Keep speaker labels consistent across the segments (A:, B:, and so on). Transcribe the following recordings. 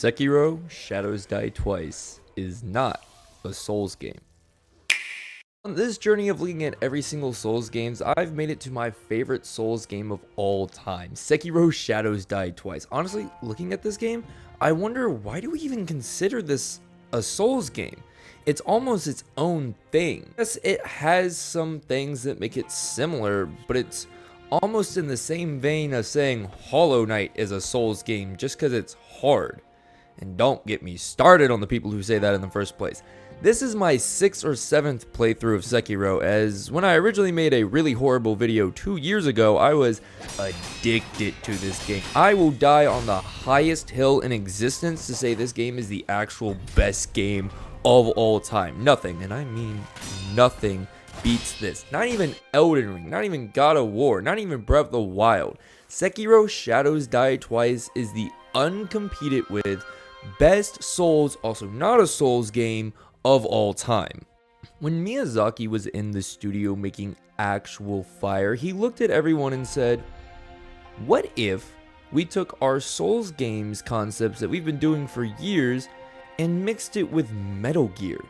A: Sekiro Shadows Die Twice is not a Souls game. On this journey of looking at every single Souls games, I've made it to my favorite Souls game of all time, Sekiro Shadows Die Twice. Honestly, looking at this game, I wonder, why do we even consider this a Souls game? It's almost its own thing. Yes, it has some things that make it similar, but it's almost in the same vein of saying Hollow Knight is a Souls game just because it's hard. And don't get me started on the people who say that in the first place. This is my 6th or 7th playthrough of Sekiro, as when I originally made a really horrible video 2 years ago, I was addicted to this game. I will die on the highest hill in existence to say this game is the actual best game of all time. Nothing, and I mean nothing, beats this. Not even Elden Ring, not even God of War, not even Breath of the Wild. Sekiro Shadows Die Twice is the uncompeted with best Souls, also not a Souls game, of all time. When Miyazaki was in the studio making actual fire, he looked at everyone and said, what if we took our Souls games concepts that we've been doing for years and mixed it with Metal Gear?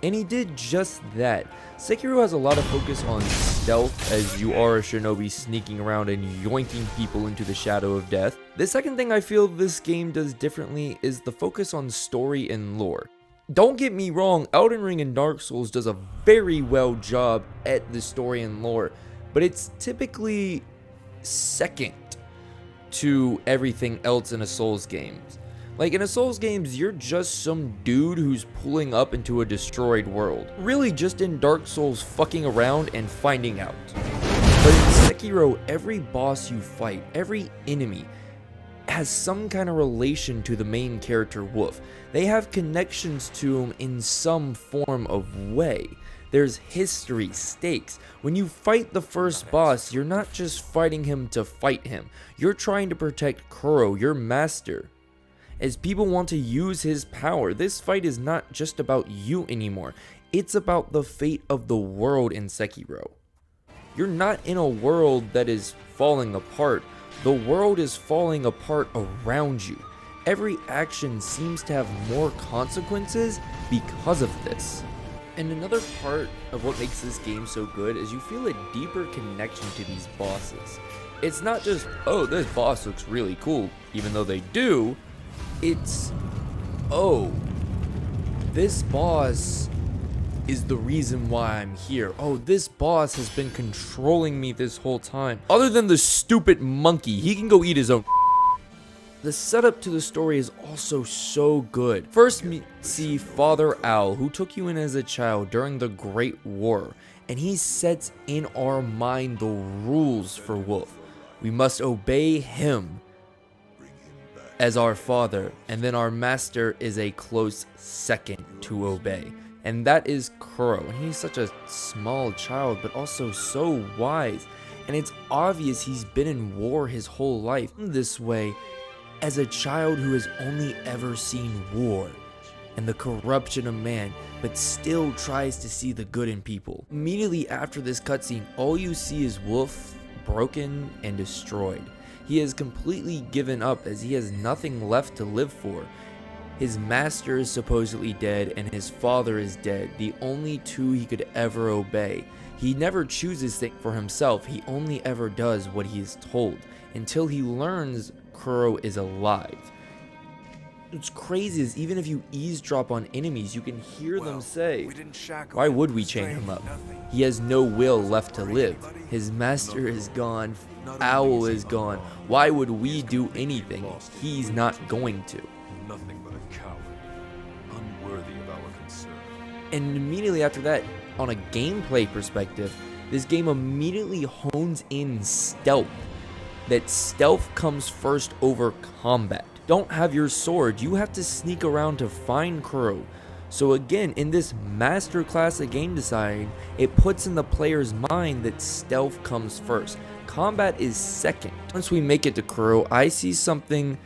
A: And he did just that. Sekiro has a lot of focus on stealth, as you are a shinobi sneaking around and yoinking people into the shadow of death. The second thing I feel this game does differently is the focus on story and lore. Don't get me wrong, Elden Ring and Dark Souls does a very well job at the story and lore, but it's typically second to everything else in a Souls game. Like, in a Souls games, you're just some dude who's pulling up into a destroyed world. Really just in Dark Souls fucking around and finding out. But in Sekiro, every boss you fight, every enemy, has some kind of relation to the main character Wolf. They have connections to him in some form of way. There's history, stakes. When you fight the first boss, you're not just fighting him to fight him. You're trying to protect Kuro, your master. As people want to use his power, this fight is not just about you anymore. It's about the fate of the world in Sekiro. You're not in a world that is falling apart. The world is falling apart around you. Every action seems to have more consequences because of this. And another part of what makes this game so good is you feel a deeper connection to these bosses. It's not just, oh, this boss looks really cool, even though they do. It's, oh, this boss is the reason why I'm here. Oh, this boss has been controlling me this whole time. Other than the stupid monkey, he can go eat his own. The setup to the story is also so good. First, we see Father Owl, who took you in as a child during the Great War, and he sets in our mind the rules for Wolf. We must obey him as our father, and then our master is a close second to obey. And that is Kuro, and he's such a small child, but also so wise. And it's obvious he's been in war his whole life. This way, as a child who has only ever seen war and the corruption of man, but still tries to see the good in people. Immediately after this cutscene, all you see is Wolf broken and destroyed. He has completely given up as he has nothing left to live for. His master is supposedly dead and his father is dead, the only two he could ever obey. He never chooses things for himself, he only ever does what he is told, until he learns Kuro is alive. What's crazy is even if you eavesdrop on enemies, you can hear them say, why would we chain him up? He has no will left to live. His master is gone, Owl is gone. Why would we do anything? He's not going to.
B: Nothing but a coward, unworthy of our concern.
A: And immediately after that, on a gameplay perspective, this game immediately hones in stealth. That stealth comes first over combat. Don't have your sword, you have to sneak around to find Kuro. So again, in this masterclass of game design, it puts in the player's mind that stealth comes first. Combat is second. Once we make it to Kuro, I see something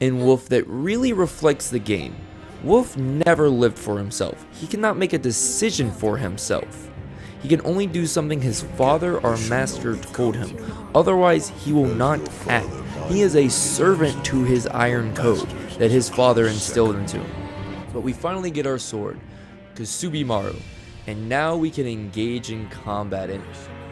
A: in Wolf that really reflects the game. Wolf never lived for himself. He cannot make a decision for himself. He can only do something his father or master told him. Otherwise, he will not act. He is a servant to his iron code. that his father instilled into him. But we finally get our sword, Kasubimaru, and now we can engage in combat, and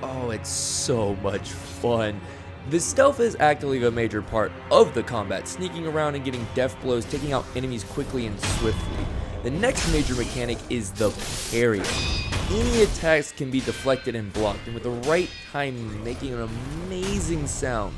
A: oh, it's so much fun. The stealth is actually a major part of the combat, sneaking around and getting death blows, taking out enemies quickly and swiftly. The next major mechanic is the parrying. Any attacks can be deflected and blocked, and with the right timing, making an amazing sound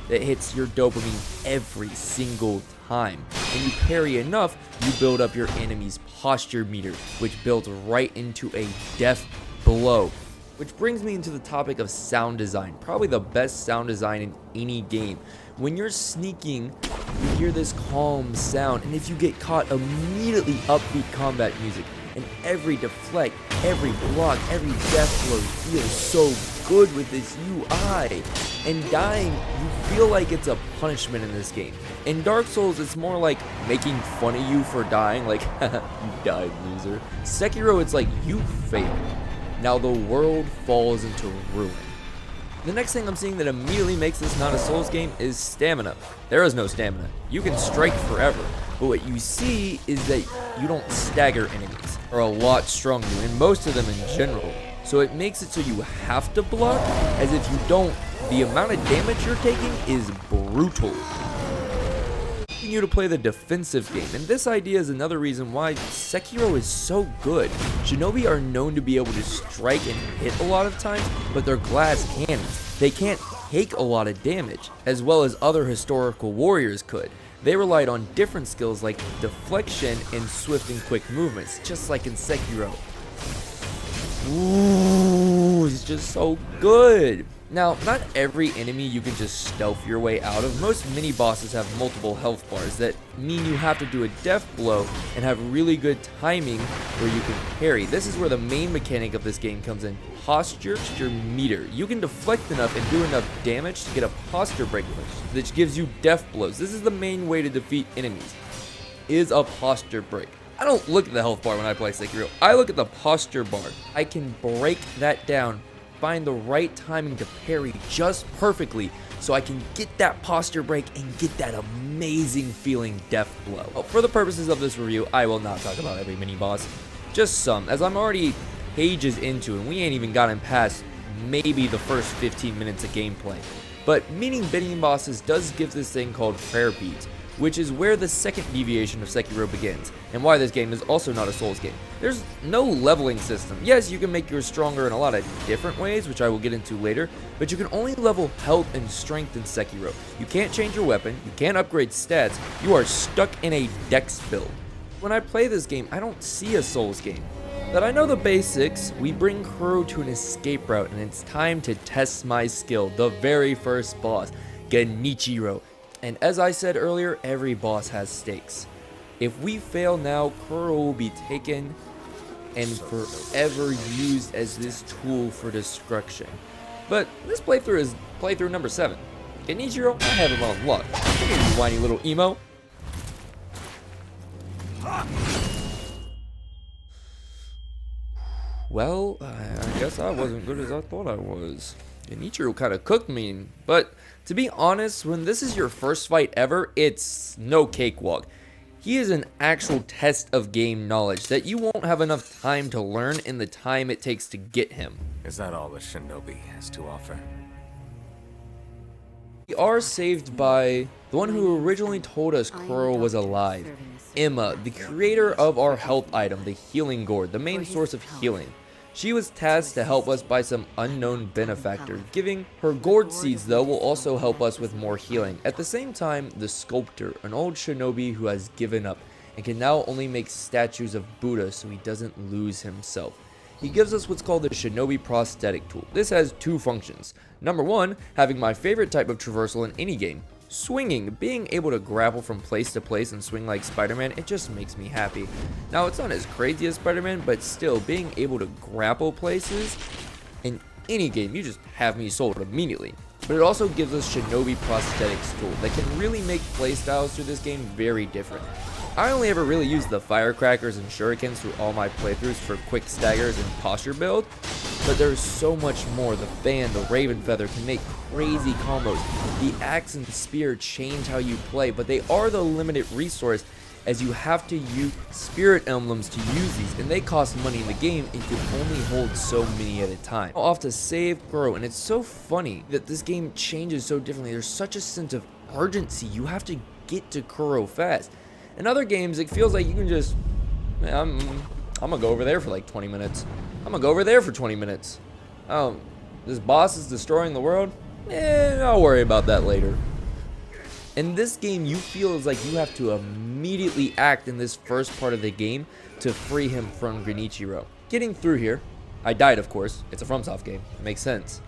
A: that hits your dopamine every single time. When you parry enough, you build up your enemy's posture meter, which builds right into a death blow. Which brings me into the topic of sound design, probably the best sound design in any game. When you're sneaking, you hear this calm sound, and if you get caught, immediately upbeat combat music. And every deflect, every block, every death blow feels so good with this UI. And dying, you feel like it's a punishment in this game. In Dark Souls, it's more like making fun of you for dying, like, you died, loser. Sekiro, it's like, you failed. Now the world falls into ruin. The next thing I'm seeing that immediately makes this not a Souls game is stamina. There is no stamina. You can strike forever, but what you see is that you don't stagger enemies. Are a lot stronger, and most of them in general. So it makes it so you have to block, as if you don't, the amount of damage you're taking is brutal. You to play the defensive game, and this idea is another reason why Sekiro is so good. Shinobi are known to be able to strike and hit a lot of times, but they're glass cannons. They can't take a lot of damage, as well as other historical warriors could. They relied on different skills like deflection and swift and quick movements, just like in Sekiro. Ooh, it's just so good. Now, not every enemy you can just stealth your way out of. Most mini bosses have multiple health bars that mean you have to do a death blow and have really good timing where you can parry. This is where the main mechanic of this game comes in. Posture meter. You can deflect enough and do enough damage to get a posture break, which gives you death blows. This is the main way to defeat enemies, is a posture break. I don't look at the health bar when I play Sekiro. I look at the posture bar. I can break that down, find the right timing to parry just perfectly so I can get that posture break and get that amazing feeling death blow. Well, for the purposes of this review, I will not talk about every mini boss, just some, as I'm already pages into and we ain't even gotten past maybe the first 15 minutes of gameplay. But meeting mini bosses does give this thing called prayer beads, which is where the second deviation of Sekiro begins, and why this game is also not a Souls game. There's no leveling system. Yes, you can make yours stronger in a lot of different ways, which I will get into later, but you can only level health and strength in Sekiro. You can't change your weapon, you can't upgrade stats, you are stuck in a dex build. When I play this game, I don't see a Souls game. That I know the basics, we bring Kuro to an escape route, and it's time to test my skill, the very first boss, Genichiro. And as I said earlier, every boss has stakes. If we fail now, Kuro will be taken and forever used as this tool for destruction. But this playthrough is playthrough number 7. Genichiro, I have him on luck. Come here, you whiny little emo. Well, I guess I wasn't good as I thought I was. Genichiro kind of cooked me, but to be honest, when this is your first fight ever, it's no cakewalk. He is an actual test of game knowledge that you won't have enough time to learn in the time it takes to get him.
C: Is that all the Shinobi has to offer?
A: We are saved by the one who originally told us Kuro was alive, Emma, the creator of our health item, the healing gourd, the main source of healing. She was tasked to help us by some unknown benefactor. Giving her gourd seeds, though, will also help us with more healing. At the same time, the sculptor, an old shinobi who has given up and can now only make statues of Buddha so he doesn't lose himself. He gives us what's called the Shinobi prosthetic tool. This has two functions. Number one, having my favorite type of traversal in any game. Swinging, being able to grapple from place to place and swing like Spider-Man, it just makes me happy. Now, it's not as crazy as Spider-Man, but still, being able to grapple places in any game, you just have me sold immediately. But it also gives us Shinobi prosthetics tool that can really make playstyles through this game very different. I only ever really used the firecrackers and shurikens through all my playthroughs for quick staggers and posture build, but there's so much more. The fan, the raven feather can make crazy combos. The axe and spear change how you play, but they are the limited resource, as you have to use spirit emblems to use these, and they cost money in the game and can only hold so many at a time. Off to save Kuro, and it's so funny that this game changes so differently. There's such a sense of urgency. You have to get to Kuro fast. In other games, it feels like you can just, I'm gonna go over there for like 20 minutes. I'm gonna go over there for 20 minutes. Oh, this boss is destroying the world? I'll worry about that later. In this game, you feel as like you have to immediately act in this first part of the game to free him from Genichiro. Getting through here, I died of course, it's a FromSoft game, it makes sense.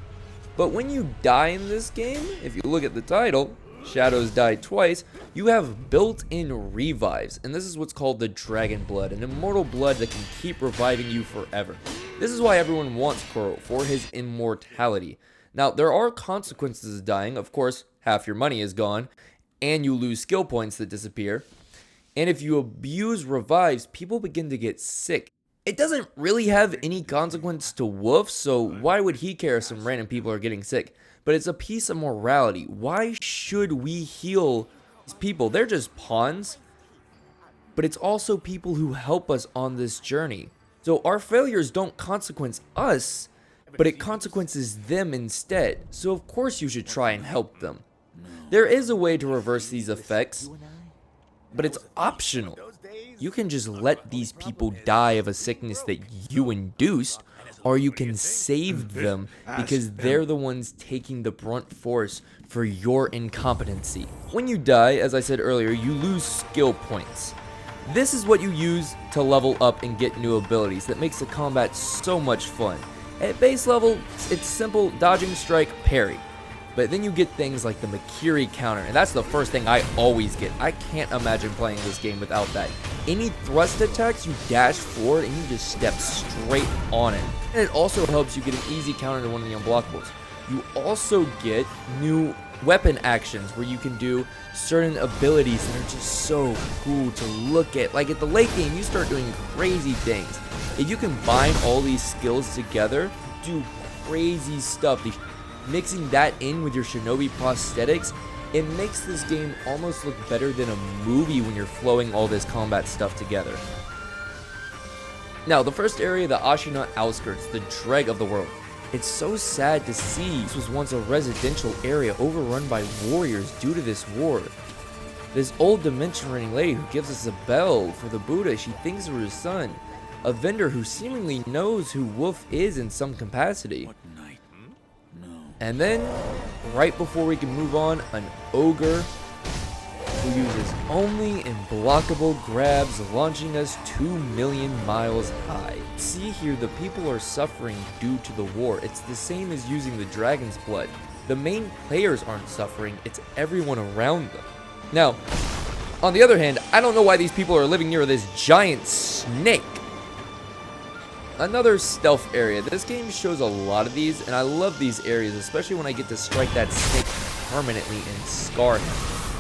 A: But when you die in this game, if you look at the title, Shadows Die Twice, you have built-in revives, and this is what's called the Dragon Blood, an immortal blood that can keep reviving you forever. This is why everyone wants Kuro, for his immortality. Now, there are consequences to dying. Of course, half your money is gone, and you lose skill points that disappear. And if you abuse revives, people begin to get sick. It doesn't really have any consequence to Wolf, so why would he care if some random people are getting sick? But it's a piece of morality. Why should we heal these people? They're just pawns. But it's also people who help us on this journey. So our failures don't consequence us, but it consequences them instead. So of course you should try and help them. There is a way to reverse these effects, but it's optional. You can just let these people die of a sickness that you induced, or you can save them because they're the ones taking the brunt force for your incompetency. When you die, as I said earlier, you lose skill points. This is what you use to level up and get new abilities that makes the combat so much fun. At base level, it's simple dodging, strike, parry. But then you get things like the Makiri counter, and that's the first thing I always get. I can't imagine playing this game without that. Any thrust attacks, you dash forward and you just step straight on it. And it also helps you get an easy counter to one of the unblockables. You also get new weapon actions where you can do certain abilities that are just so cool to look at. Like at the late game, you start doing crazy things. If you combine all these skills together, do crazy stuff. Mixing that in with your Shinobi prosthetics, it makes this game almost look better than a movie when you're flowing all this combat stuff together. Now, the first area, the Ashina Outskirts, the dregs of the world. It's so sad to see this was once a residential area overrun by warriors due to this war. This old dimension-reigning lady who gives us a bell for the Buddha, she thinks we're his son. A vendor who seemingly knows who Wolf is in some capacity. And then, right before we can move on, an ogre who uses only unblockable grabs, launching us 2 million miles high. See here, the people are suffering due to the war. It's the same as using the dragon's blood. The main players aren't suffering, it's everyone around them. Now, on the other hand, I don't know why these people are living near this giant snake. Another stealth area. This game shows a lot of these, and I love these areas, especially when I get to strike that snake permanently and scar him.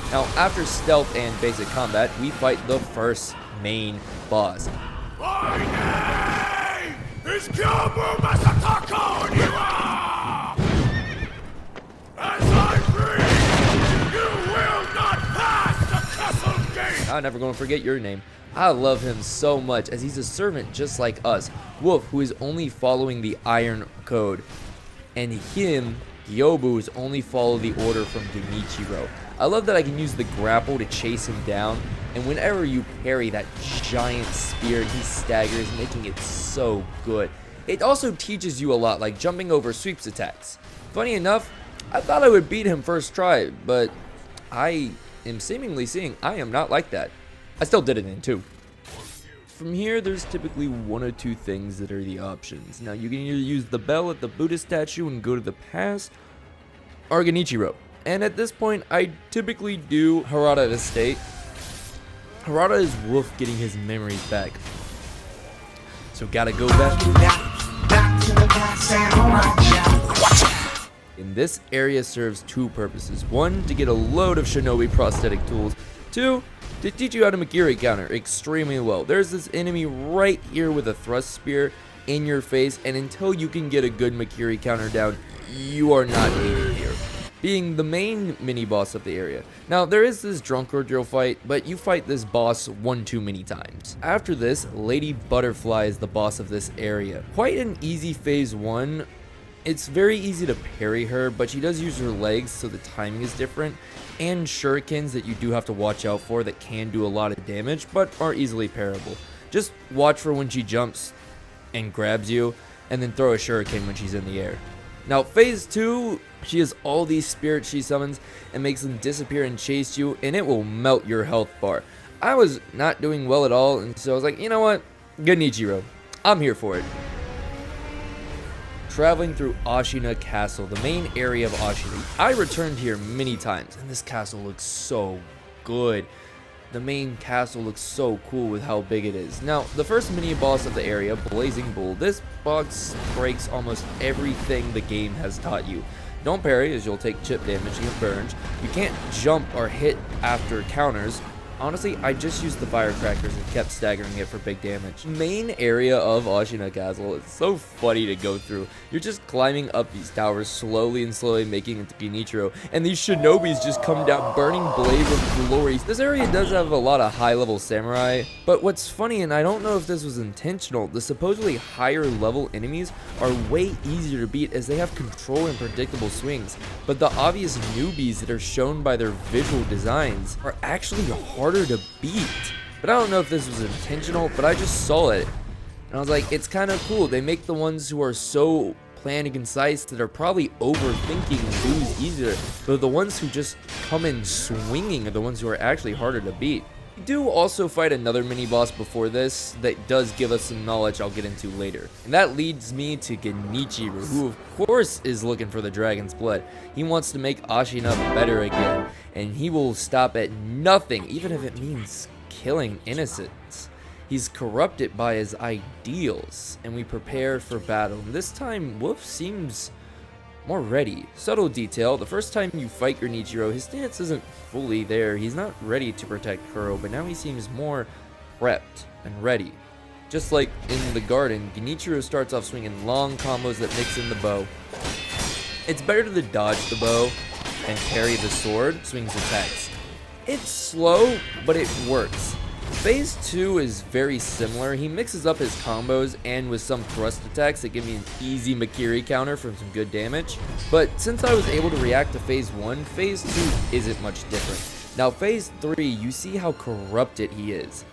A: Now, after stealth and basic combat, we fight the first main boss.
B: My name is GYOUBU MASATAKA ONIWA! As I breathe, you will not pass the castle gate!
A: I'm never going to forget your name. I love him so much, as he's a servant just like us. Wolf, who is only following the Iron Code. And him, GYOUBU, is only follow the order from Genichiro. I love that I can use the grapple to chase him down, and whenever you parry that giant spear, he staggers, making it so good. It also teaches you a lot, like jumping over sweeps attacks. Funny enough, I thought I would beat him first try, but I am seemingly seeing I am not like that. I still did it in 2. From here, there's typically 1 or 2 things that are the options. Now, you can either use the bell at the Buddha statue and go to the past, or Genichiro. And at this point, I typically do Hirata Estate. Hirata is Wolf getting his memories back. So gotta go back to the past and this area serves 2 purposes. 1, to get a load of Shinobi prosthetic tools. 2, to teach you how to Makiri counter extremely well. There's this enemy right here with a thrust spear in your face, and until you can get a good Makiri counter down, you are not needed here. being the main mini-boss of the area. Now, there is this drunkard you'll fight, but you fight this boss one too many times. After this, Lady Butterfly is the boss of this area. Quite an easy phase 1. It's very easy to parry her, but she does use her legs, so the timing is different, and shurikens that you do have to watch out for that can do a lot of damage, but are easily parryable. Just watch for when she jumps and grabs you, and then throw a shuriken when she's in the air. Now, phase 2, she has all these spirits she summons and makes them disappear and chase you, and it will melt your health bar. I was not doing well at all, and so I was like, you know what, Genichiro, I'm here for it. Traveling through Ashina Castle, the main area of Ashina. I returned here many times, and this castle looks so good. The main castle looks so cool with how big it is. Now, the first mini boss of the area, Blazing Bull, this boss breaks almost everything the game has taught you. Don't parry, as you'll take chip damage and get burned. You can't jump or hit after counters. Honestly, I just used the firecrackers and kept staggering it for big damage. Main area of Ashina Castle is so funny to go through. You're just climbing up these towers slowly and slowly, making it to Genichiro, and these shinobis just come down, burning blaze of glory. This area does have a lot of high-level samurai, but what's funny, and I don't know if this was intentional, the supposedly higher-level enemies are way easier to beat as they have control and predictable swings, but the obvious newbies that are shown by their visual designs are actually harder to beat. But I don't know if this was intentional, but I just saw it and I was like, it's kind of cool. They make the ones who are so planned and concise that are probably overthinking lose easier, but the ones who just come in swinging are the ones who are actually harder to beat. We do also fight another mini boss before this that does give us some knowledge I'll get into later, and that leads me to Genichiro, who of course is looking for the dragon's blood. He wants to make Ashina better again, and he will stop at nothing, even if it means killing innocents. He's corrupted by his ideals, and we prepare for battle. And this time, Wolf seems more ready. Subtle detail, the first time you fight Genichiro, his stance isn't fully there. He's not ready to protect Kuro, but now he seems more prepped and ready. Just like in the garden, Genichiro starts off swinging long combos that mix in the bow. It's better to dodge the bow and parry the sword swings attacks. It's slow, but it works. Phase 2 is very similar. He mixes up his combos and with some thrust attacks that give me an easy Makiri counter from some good damage. But since I was able to react to Phase 1, Phase 2 isn't much different. Now Phase 3, you see how corrupted he is.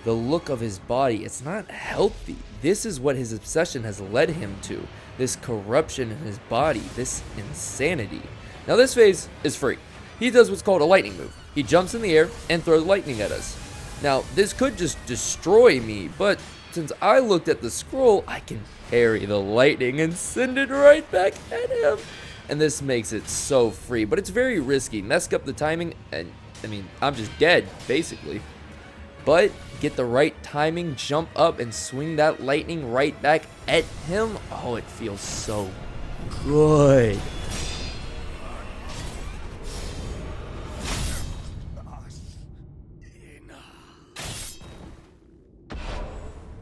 A: The look of his body, it's not healthy. This is what his obsession has led him to. This corruption in his body, this insanity. Now this phase is free. He does what's called a lightning move. He jumps in the air and throws lightning at us. Now, this could just destroy me, but since I looked at the scroll, I can parry the lightning and send it right back at him. And this makes it so free, but it's very risky. Messed up the timing, and I mean, I'm just dead, basically. But get the right timing, jump up, and swing that lightning right back at him. Oh, it feels so good.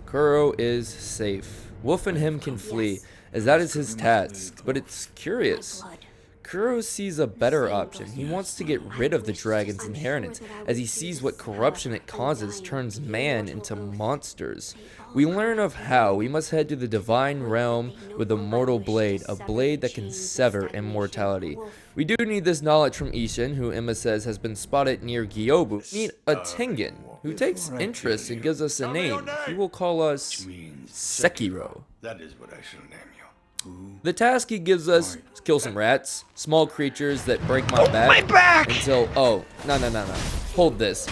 A: Kuro is safe. Wolf and him can flee, as that is his task, but it's curious. Kuro sees a better option. He wants to get rid of the dragon's inheritance, as he sees what corruption it causes turns man into monsters. We learn of how we must head to the divine realm with a mortal blade, a blade that can sever immortality. We do need this knowledge from Ishhin, who Emma says has been spotted near GYOUBU. Meet a Tengen, who takes interest and gives us a name. He will call us Sekiro.
B: That is what I shall name you.
A: The task he gives us is kill some rats, small creatures that break my back, until, oh, no, hold this.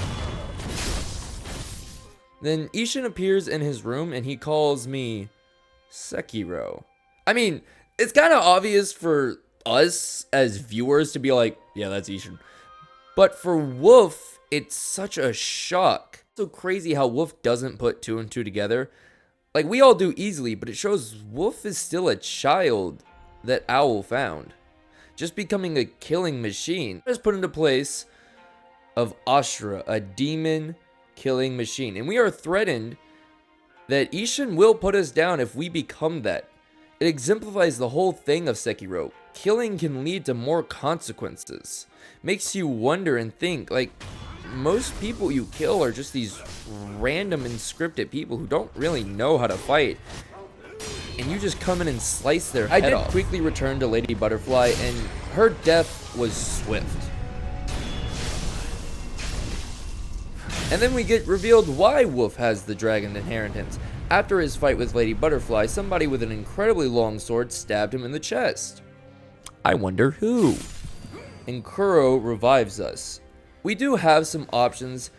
A: Then Ishhin appears in his room and he calls me Sekiro. I mean, it's kind of obvious for us as viewers to be like, yeah, that's Ishhin. But for Wolf, it's such a shock. It's so crazy how Wolf doesn't put two and two together. Like, we all do easily, but it shows Wolf is still a child that Owl found. Just becoming a killing machine is put into place of Ashura, a demon killing machine. And we are threatened that Ishhin will put us down if we become that. It exemplifies the whole thing of Sekiro. killing can lead to more consequences. Makes you wonder and think, like, most people you kill are just these random and scripted people who don't really know how to fight, and you just come in and slice their head off. I did quickly return to Lady Butterfly, and her death was swift. And then we get revealed why Wolf has the dragon inheritance. After his fight with Lady Butterfly, somebody with an incredibly long sword stabbed him in the chest. I wonder who? And Kuro revives us. We do have some options.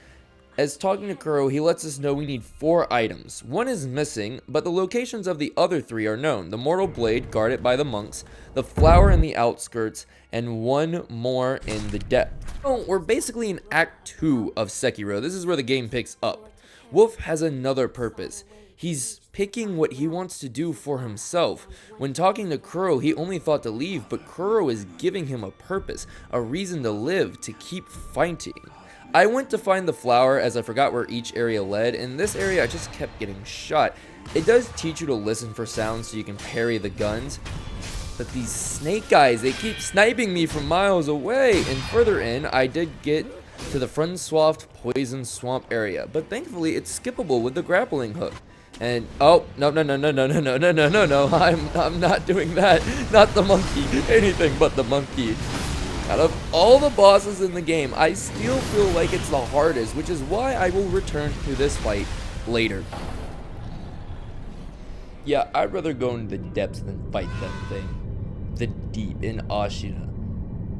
A: As talking to Kuro, he lets us know we need 4 items. One is missing, but the locations of the other 3 are known. The Mortal Blade, guarded by the monks, the Flower in the Outskirts, and one more in the depth. Oh, we're basically in Act 2 of Sekiro. This is where the game picks up. Wolf has another purpose. He's picking what he wants to do for himself. When talking to Kuro, he only thought to leave, but Kuro is giving him a purpose, a reason to live, to keep fighting. I went to find the flower as I forgot where each area led. In this area I just kept getting shot. It does teach you to listen for sounds so you can parry the guns. But these snake guys, they keep sniping me from miles away. And further in, I did get to the Fromsoftware poison swamp area. But thankfully it's skippable with the grappling hook. And oh, no, I'm not doing that. Not the monkey. Anything but the monkey. Out of all the bosses in the game, I still feel like it's the hardest, which is why I will return to this fight later. Yeah, I'd rather go into the depths than fight that thing. The deep in Ashina.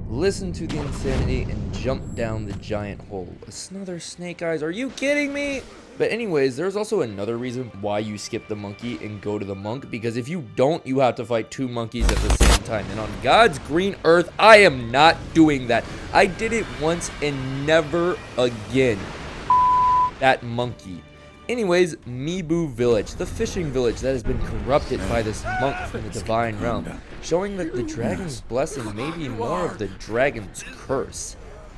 A: Listen to the insanity and jump down the giant hole. Another snake eyes, are you kidding me? But anyways, there's also another reason why you skip the monkey and go to the monk, because if you don't, you have to fight 2 monkeys at the same time. And on God's green earth, I am not doing that. I did it once and never again. That monkey. Anyways, Mibu Village, the fishing village that has been corrupted by this monk from the divine realm, showing that the dragon's blessing may be more of the dragon's curse.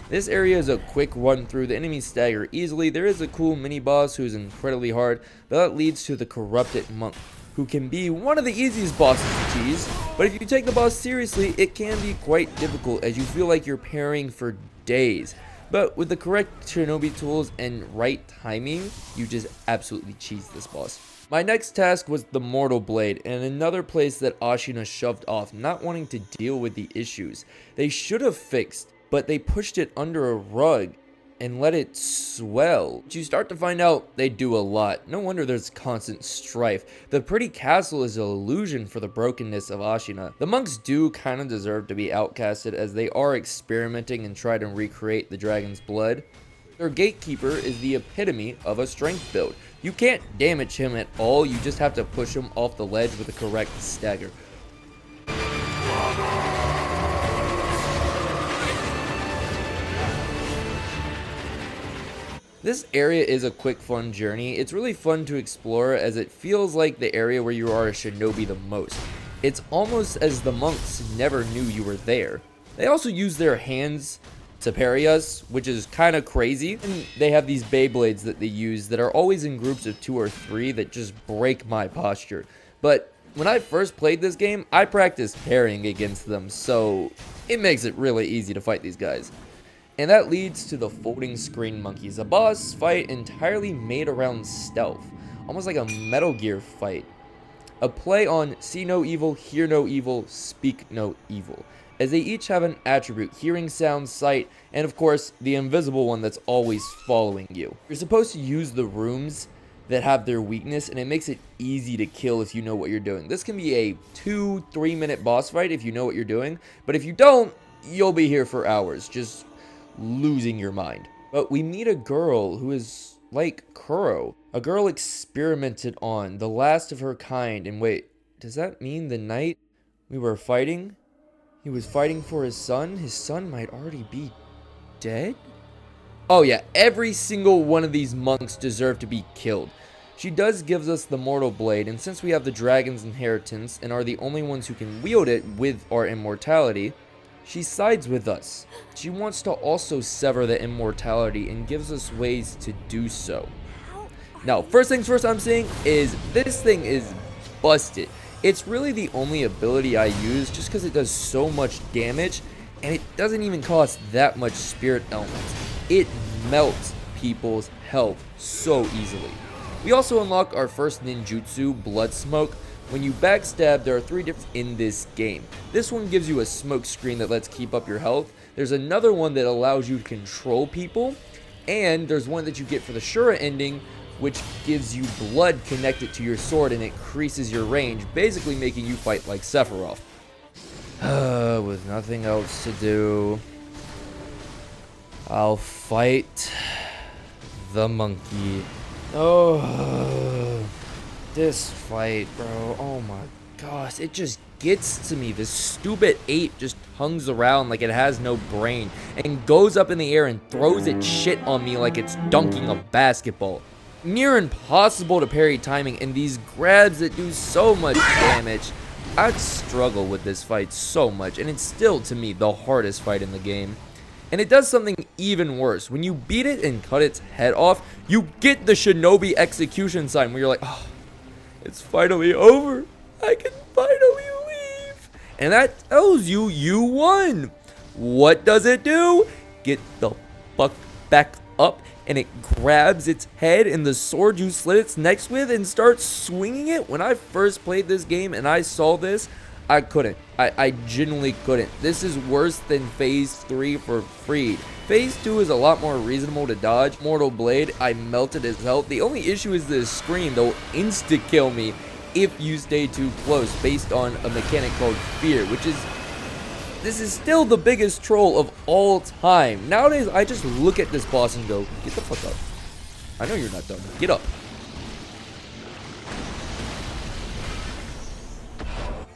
A: This area is a quick run through. The enemies stagger easily. There is a cool mini boss who is incredibly hard, but that leads to the corrupted monk, who can be one of the easiest bosses to cheese. But if you take the boss seriously, it can be quite difficult, as you feel like you're parrying for days. But with the correct Shinobi tools and right timing, you just absolutely cheese this boss. My next task was the Mortal Blade, and another place that Ashina shoved off, not wanting to deal with the issues. They should have fixed, but they pushed it under a rug and let it swell. But you start to find out they do a lot. No wonder there's constant strife. The pretty castle is an illusion for the brokenness of Ashina. The monks do kind of deserve to be outcasted, as they are experimenting and try to recreate the dragon's blood. Their gatekeeper is the epitome of a strength build. You can't damage him at all, you just have to push him off the ledge with the correct stagger. This area is a quick fun journey. It's really fun to explore, as it feels like the area where you are a shinobi the most. It's almost as the monks never knew you were there. They also use their hands to parry us, which is kind of crazy. And they have these Beyblades that they use that are always in groups of 2 or 3 that just break my posture. But when I first played this game, I practiced parrying against them, so it makes it really easy to fight these guys. And that leads to the folding screen monkeys, a boss fight entirely made around stealth, almost like a Metal Gear fight. A play on see no evil, hear no evil, speak no evil, as they each have an attribute: hearing, sound, sight, and of course the invisible one that's always following you. You're supposed to use the rooms that have their weakness, and it makes it easy to kill if you know what you're doing. This can be a 2-3 minute boss fight if you know what you're doing, but if you don't, you'll be here for hours, just losing your mind. But we meet a girl who is like Kuro, a girl experimented on, the last of her kind. And wait, does that mean the night we were fighting, he was fighting for his son? His son might already be dead? Oh yeah, every single one of these monks deserve to be killed. She does gives us the Mortal Blade, and since we have the dragon's inheritance and are the only ones who can wield it with our immortality, she sides with us. She wants to also sever the immortality and gives us ways to do so. Now, first things first, I'm saying is this thing is busted. It's really the only ability I use just because it does so much damage, and it doesn't even cost that much spirit elements. It melts people's health so easily. We also unlock our first ninjutsu, Blood Smoke. When you backstab, there are 3 different in this game. This one gives you a smoke screen that lets keep up your health. There's another one that allows you to control people. And there's one that you get for the Shura ending, which gives you blood connected to your sword and increases your range, basically making you fight like Sephiroth. With nothing else to do, I'll fight the monkey. Oh, this fight, bro. Oh my gosh, it just gets to me. This stupid ape just hangs around like it has no brain and goes up in the air and throws its shit on me like it's dunking a basketball. Near impossible to parry timing, and these grabs that do so much damage. I'd struggle with this fight so much, and it's still, to me, the hardest fight in the game. And it does something even worse. When you beat it and cut its head off, you get the Shinobi execution sign where you're like, oh, it's finally over. I can finally leave. And that tells you you won. What does it do? Get the fuck back up, and it grabs its head and the sword you slit its neck with and starts swinging it. When I first played this game and I saw this, I couldn't. I genuinely couldn't. This is worse than Phase 3 for Freed. Phase 2 is a lot more reasonable to dodge. Mortal Blade, I melted his health. The only issue is this scream. They'll insta-kill me if you stay too close, based on a mechanic called Fear, which is... This is still the biggest troll of all time. Nowadays, I just look at this boss and go, get the fuck up. I know you're not done. Get up.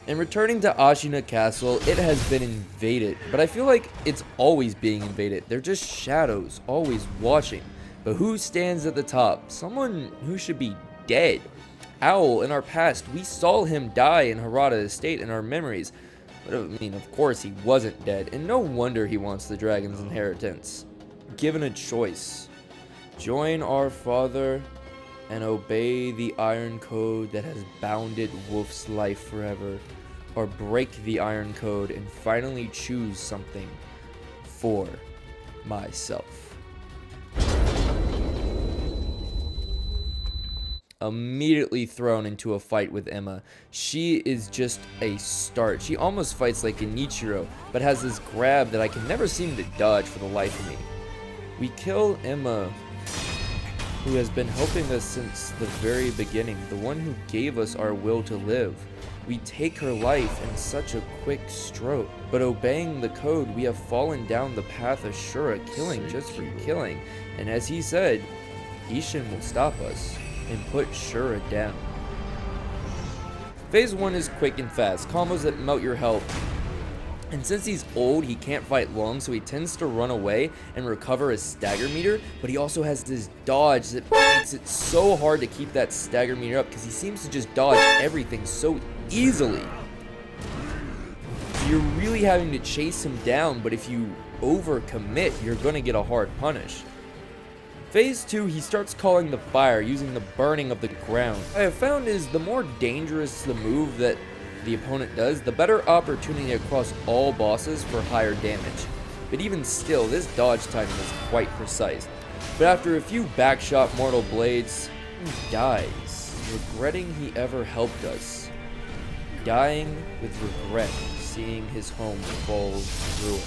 A: And returning to Ashina Castle, it has been invaded, but I feel like it's always being invaded. They're just shadows, always watching. But who stands at the top? Someone who should be dead. Owl, in our past, we saw him die in Hirata Estate in our memories. But I mean, of course he wasn't dead, and no wonder he wants the dragon's inheritance. Given a choice, join our father and obey the iron code that has bounded Wolf's life forever, or break the iron code and finally choose something for myself. Immediately thrown into a fight with Emma. She is just a start. She almost fights like a Nichiro, but has this grab that I can never seem to dodge for the life of me. We kill Emma, who has been helping us since the very beginning, the one who gave us our will to live. We take her life in such a quick stroke, but obeying the code, we have fallen down the path of Shura, killing just for killing. And as he said, Ishhin will stop us and put Shura down. Phase 1 is quick and fast, combos that melt your health. And since he's old, he can't fight long, so he tends to run away and recover his stagger meter, but he also has this dodge that makes it so hard to keep that stagger meter up because he seems to just dodge everything so easily. So you're really having to chase him down, but if you overcommit, you're gonna get a hard punish. Phase 2, he starts calling the fire, using the burning of the ground. What I have found is the more dangerous the move that the opponent does, the better opportunity across all bosses for higher damage. But even still, this dodge timing is quite precise. But after a few backshot mortal blades, he dies, regretting he ever helped us. Dying with regret, seeing his home fall to ruin.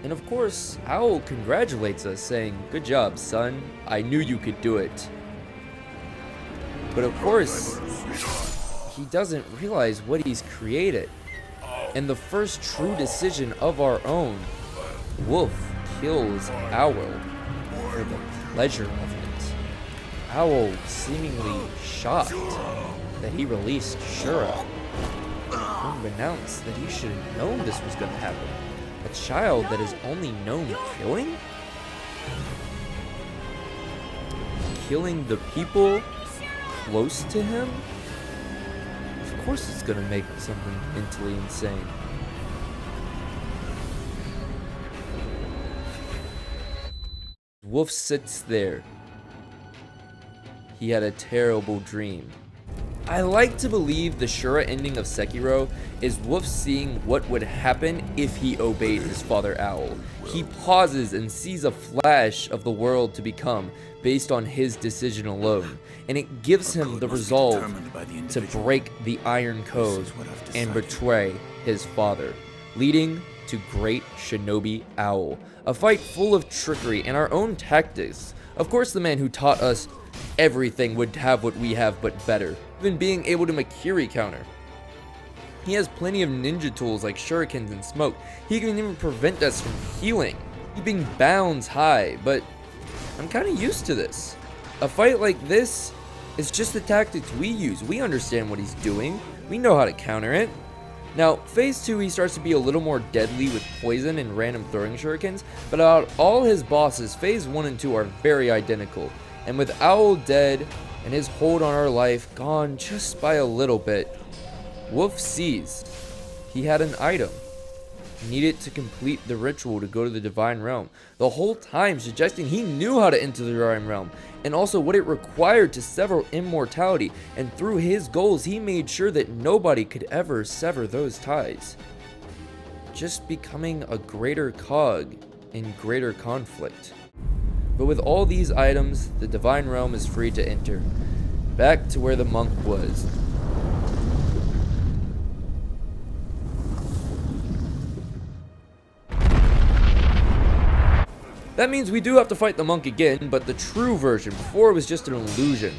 A: And of course, Owl congratulates us, saying, "Good job, son. I knew you could do it." But of course, he doesn't realize what he's created. And the first true decision of our own, Wolf kills Owl for the pleasure of it. Owl seemingly shocked that he released Shura, and renounced that he should have known this was going to happen. A child that is only known killing? Killing the people close to him? Of course it's gonna make something mentally insane. Wolf sits there. He had a terrible dream. I like to believe the Shura ending of Sekiro is Wolf seeing what would happen if he obeyed his father Owl. He pauses and sees a flash of the world to become based on his decision alone, and it gives him the resolve to break the Iron Code and betray his father, leading to Great Shinobi Owl, a fight full of trickery and our own tactics. Of course, the man who taught us everything would have what we have, but better, even being able to Makiri counter. He has plenty of ninja tools like shurikens and smoke. He can even prevent us from healing, keeping bounds high, but I'm kind of used to this. A fight like this is just the tactics we use. We understand what he's doing. We know how to counter it. Now, phase 2, he starts to be a little more deadly with poison and random throwing shurikens, but out of all his bosses, phase 1 and 2 are very identical. And with Owl dead and his hold on our life gone just by a little bit, Wolf sees he had an item. He needed to complete the ritual to go to the Divine Realm, the whole time suggesting he knew how to enter the Divine Realm, and also what it required to sever immortality, and through his goals he made sure that nobody could ever sever those ties. Just becoming a greater cog in greater conflict. But with all these items, the Divine Realm is free to enter, back to where the monk was. That means we do have to fight the monk again, but the true version. Before it was just an illusion.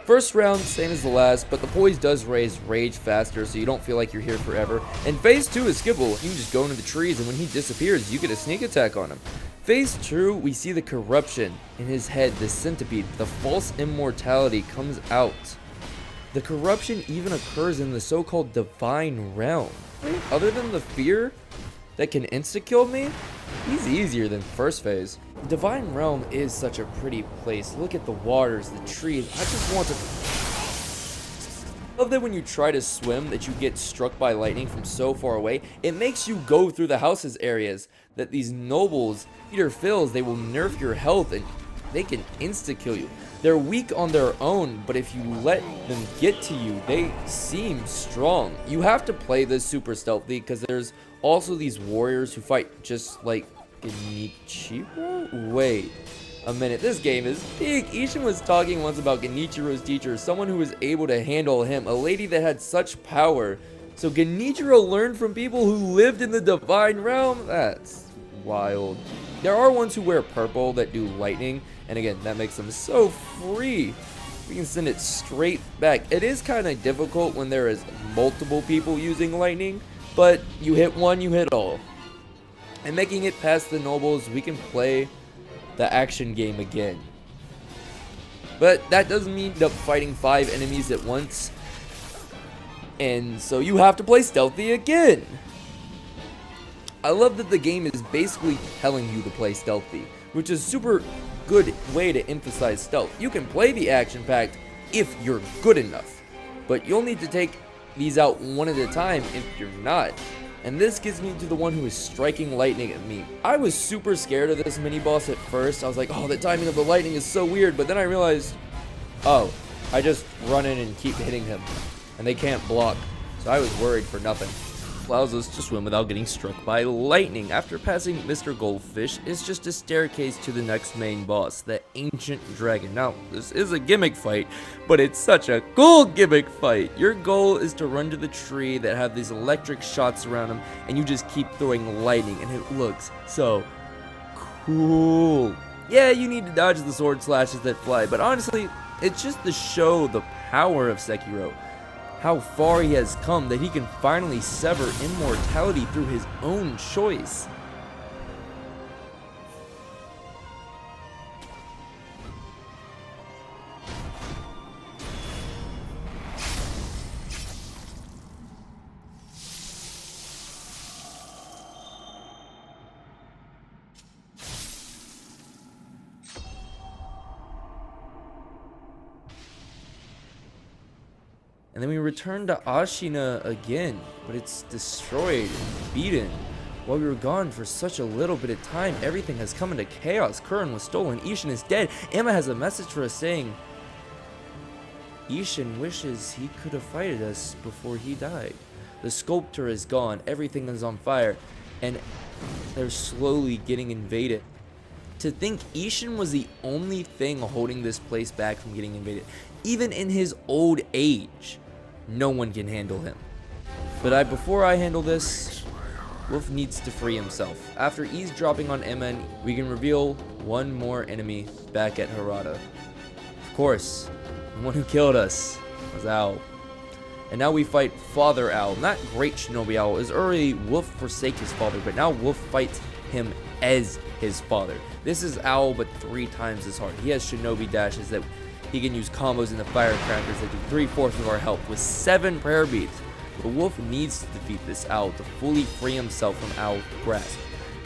A: First round, same as the last, but the poise does raise rage faster, so you don't feel like you're here forever. And phase 2 is skippable. You can just go into the trees, and when he disappears, you get a sneak attack on him. Phase 2, we see the corruption in his head, the centipede, the false immortality comes out. The corruption even occurs in the so-called Divine Realm. Other than the fear that can insta-kill me, he's easier than first phase. The Divine Realm is such a pretty place. Look at the waters, the trees. I just want to... I love that when you try to swim that you get struck by lightning from so far away. It makes you go through the houses areas that these nobles, Peter feels they will nerf your health and they can insta-kill you. They're weak on their own, but if you let them get to you, they seem strong. You have to play this super stealthy because there's also these warriors who fight just like Genichiro? Wait a minute, this game is big. Ishhin was talking once about Genichiro's teacher, someone who was able to handle him, a lady that had such power. So Genichiro learned from people who lived in the Divine Realm? That's wild. There are ones who wear purple that do lightning, and again, that makes them so free. We can send it straight back. It is kind of difficult when there is multiple people using lightning, but you hit one, you hit all. And making it past the nobles, we can play the action game again. But that doesn't mean end up fighting 5 enemies at once. And so you have to play stealthy again. I love that the game is basically telling you to play stealthy, which is a super good way to emphasize stealth. You can play the action-packed if you're good enough, but you'll need to take these out one at a time if you're not. And this gets me to the one who is striking lightning at me. I was super scared of this mini-boss at first. I was like, oh, the timing of the lightning is so weird, but then I realized, oh, I just run in and keep hitting him, and they can't block, so I was worried for nothing. Allows us to swim without getting struck by lightning. After passing Mr. Goldfish, it's just a staircase to the next main boss, the Ancient Dragon. Now, this is a gimmick fight, but it's such a cool gimmick fight. Your goal is to run to the tree that have these electric shots around them, and you just keep throwing lightning, and it looks so cool. Yeah, you need to dodge the sword slashes that fly, but honestly, it's just to show the power of Sekiro. How far he has come that he can finally sever immortality through his own choice. And then we return to Ashina again, but it's destroyed and beaten. While we were gone for such a little bit of time, everything has come into chaos. Curran was stolen. Ishhin is dead. Emma has a message for us saying, Ishhin wishes he could have fighted us before he died. The sculptor is gone. Everything is on fire. And they're slowly getting invaded. To think Ishhin was the only thing holding this place back from getting invaded. Even in his old age, no one can handle him. But before I handle this, Wolf needs to free himself. After eavesdropping on Emma, we can reveal one more enemy back at Hirata. Of course, the one who killed us was Owl. And now we fight Father Owl, not Great Shinobi Owl. It was already Wolf forsake his father, but now Wolf fights him as his father. This is Owl, but 3 times as hard. He has Shinobi dashes that he can use combos in the firecrackers that do 3/4 of our health with 7 prayer beads. But Wolf needs to defeat this Owl to fully free himself from Owl's grasp.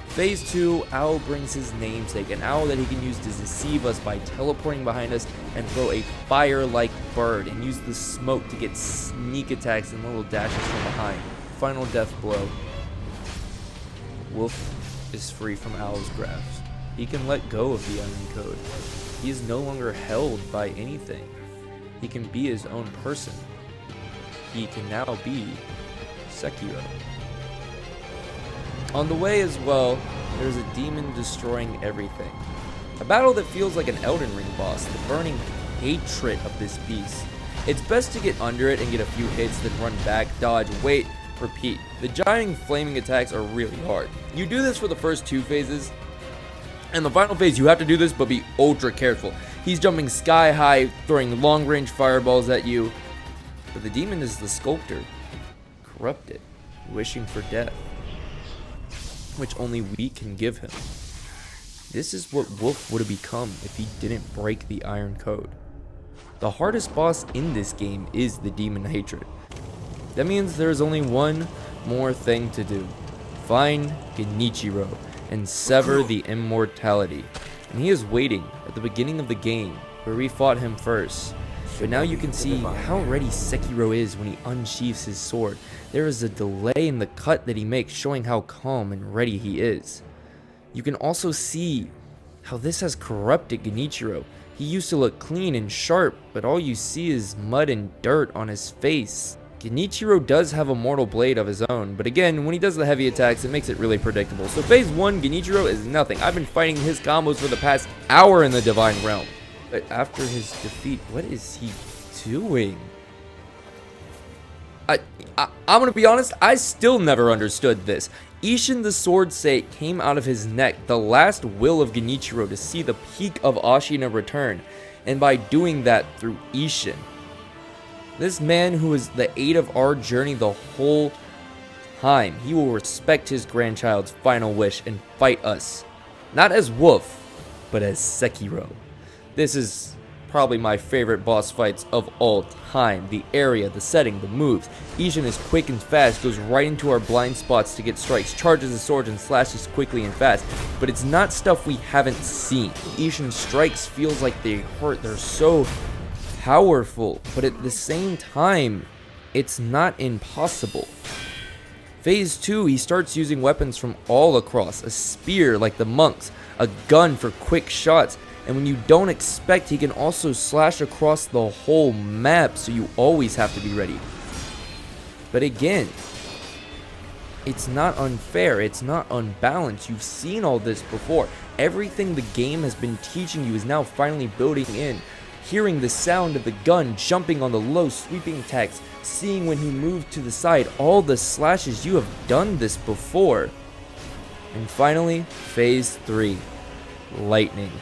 A: Phase 2, Owl brings his namesake, an owl that he can use to deceive us by teleporting behind us and throw a fire-like bird and use the smoke to get sneak attacks and little dashes from behind. Final death blow. Wolf is free from Owl's grasp. He can let go of the Iron Code. He is no longer held by anything. He can be his own person. He can now be Sekiro. On the way as well, there's a demon destroying everything. A battle that feels like an Elden Ring boss, the burning hatred of this beast. It's best to get under it and get a few hits, then run back, dodge, wait, repeat. The giant flaming attacks are really hard. You do this for the first 2 phases, and the final phase you have to do this but be ultra careful. He's jumping sky high, throwing long range fireballs at you. But the demon is the sculptor, corrupted, wishing for death, which only we can give him. This is what Wolf would have become if he didn't break the Iron Code. The hardest boss in this game is the demon hatred. That means there's only one more thing to do. Find Genichiro and sever the immortality. And he is waiting at the beginning of the game where we fought him first. But now you can see how ready Sekiro is when he unsheaths his sword. There is a delay in the cut that he makes, showing how calm and ready he is. You can also see how this has corrupted Genichiro. He used to look clean and sharp, but all you see is mud and dirt on his face. Genichiro does have a mortal blade of his own, but again, when he does the heavy attacks, it makes it really predictable. So phase 1, Genichiro is nothing. I've been fighting his combos for the past hour in the Divine Realm. But after his defeat, what is he doing? I'm gonna be honest, I still never understood this. Ishhin the Sword Sate came out of his neck, the last will of Genichiro to see the peak of Ashina return, and by doing that through Ishhin. This man who is the aid of our journey the whole time, he will respect his grandchild's final wish and fight us. Not as Wolf, but as Sekiro. This is probably my favorite boss fights of all time. The area, the setting, the moves. Ishhin is quick and fast, goes right into our blind spots to get strikes, charges his sword and slashes quickly and fast. But it's not stuff we haven't seen. Ishin's strikes feels like they hurt. They're so powerful, but at the same time, it's not impossible. Phase 2, he starts using weapons from all across. A spear like the monks, a gun for quick shots. And when you don't expect, he can also slash across the whole map, so you always have to be ready. But again, it's not unfair, it's not unbalanced. You've seen all this before. Everything the game has been teaching you is now finally building in. Hearing the sound of the gun, jumping on the low sweeping attacks, seeing when he moved to the side, all the slashes, you have done this before. And finally, phase 3, lightning.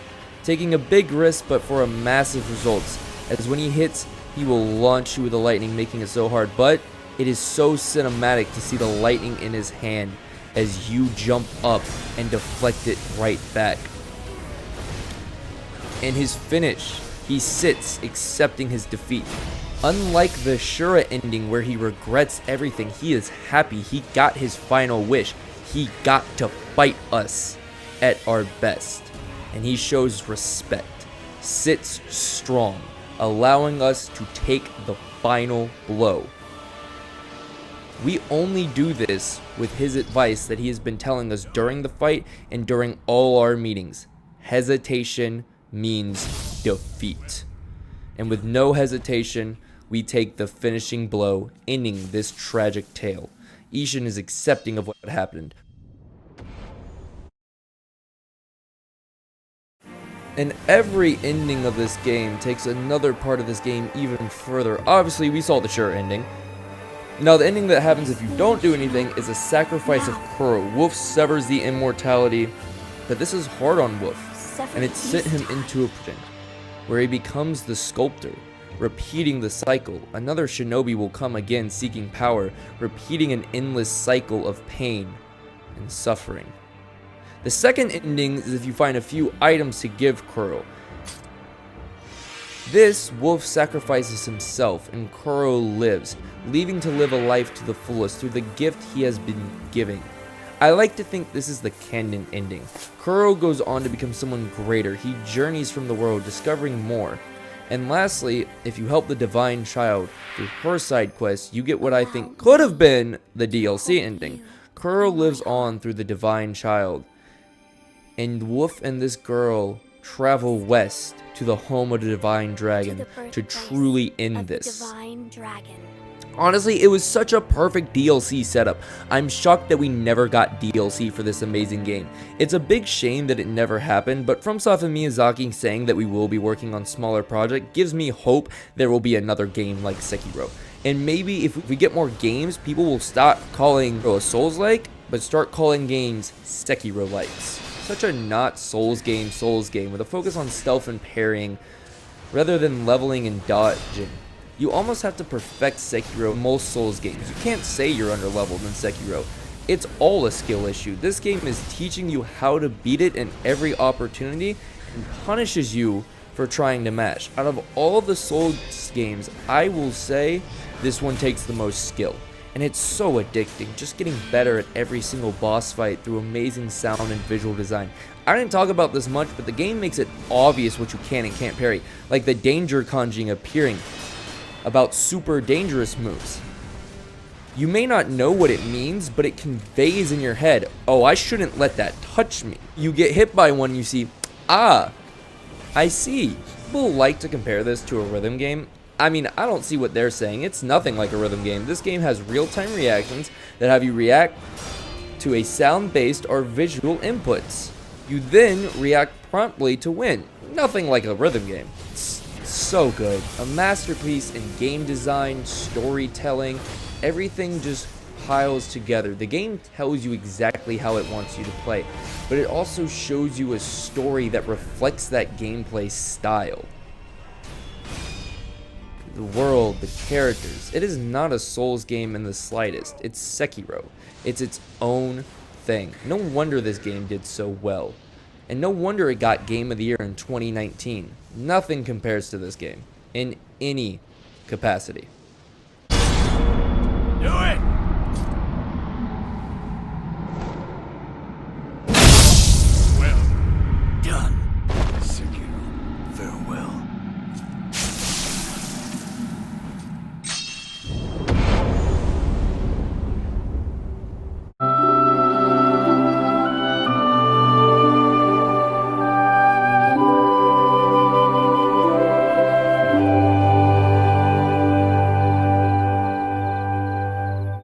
A: Taking a big risk, but for a massive results, as when he hits, he will launch you with the lightning, making it so hard. But it is so cinematic to see the lightning in his hand as you jump up and deflect it right back. And his finish, he sits accepting his defeat. Unlike the Shura ending where he regrets everything, he is happy he got his final wish. He got to fight us at our best. And he shows respect, sits strong, allowing us to take the final blow. We only do this with his advice that he has been telling us during the fight and during all our meetings. Hesitation means defeat. And with no hesitation, we take the finishing blow, ending this tragic tale. Ishhin is accepting of what happened. And every ending of this game takes another part of this game even further. Obviously, we saw the Shura ending. Now, the ending that happens if you don't do anything is a sacrifice of Kuro. Wolf severs the immortality, but this is hard on Wolf, and it sent him into a prison, where he becomes the sculptor, repeating the cycle. Another shinobi will come again seeking power, repeating an endless cycle of pain and suffering. The second ending is if you find a few items to give Kuro. This, Wolf sacrifices himself and Kuro lives, leaving to live a life to the fullest through the gift he has been giving. I like to think this is the canon ending. Kuro goes on to become someone greater. He journeys from the world, discovering more. And lastly, if you help the divine child through her side quest, you get what I think could have been the DLC ending. Kuro lives on through the divine child, and Wolf and this girl travel west to the home of the divine dragon to truly end this. Honestly, it was such a perfect DLC setup. I'm shocked that we never got DLC for this amazing game. It's a big shame that it never happened, but FromSoft and Miyazaki saying that we will be working on smaller project gives me hope there will be another game like Sekiro. And maybe if we get more games, people will stop calling a Souls-like, but start calling games Sekiro-likes. Such a not Souls game with a focus on stealth and parrying rather than leveling and dodging. You almost have to perfect Sekiro in most Souls games. You can't say you're underleveled in Sekiro. It's all a skill issue. This game is teaching you how to beat it in every opportunity and punishes you for trying to mash. Out of all the Souls games, I will say this one takes the most skill. And it's so addicting, just getting better at every single boss fight through amazing sound and visual design. I didn't talk about this much, but the game makes it obvious what you can and can't parry, like the danger kanji appearing about super dangerous moves. You may not know what it means, but it conveys in your head, oh, I shouldn't let that touch me. You get hit by one, you see, ah, I see. People like to compare this to a rhythm game. I mean, I don't see what they're saying. It's nothing like a rhythm game. This game has real-time reactions that have you react to a sound-based or visual inputs. You then react promptly to win. Nothing like a rhythm game. It's so good. A masterpiece in game design, storytelling, everything just piles together. The game tells you exactly how it wants you to play, but it also shows you a story that reflects that gameplay style. The world, the characters. It is not a Souls game in the slightest. It's Sekiro. It's its own thing. No wonder this game did so well. And no wonder it got Game of the Year in 2019. Nothing compares to this game in any capacity.
B: Do it!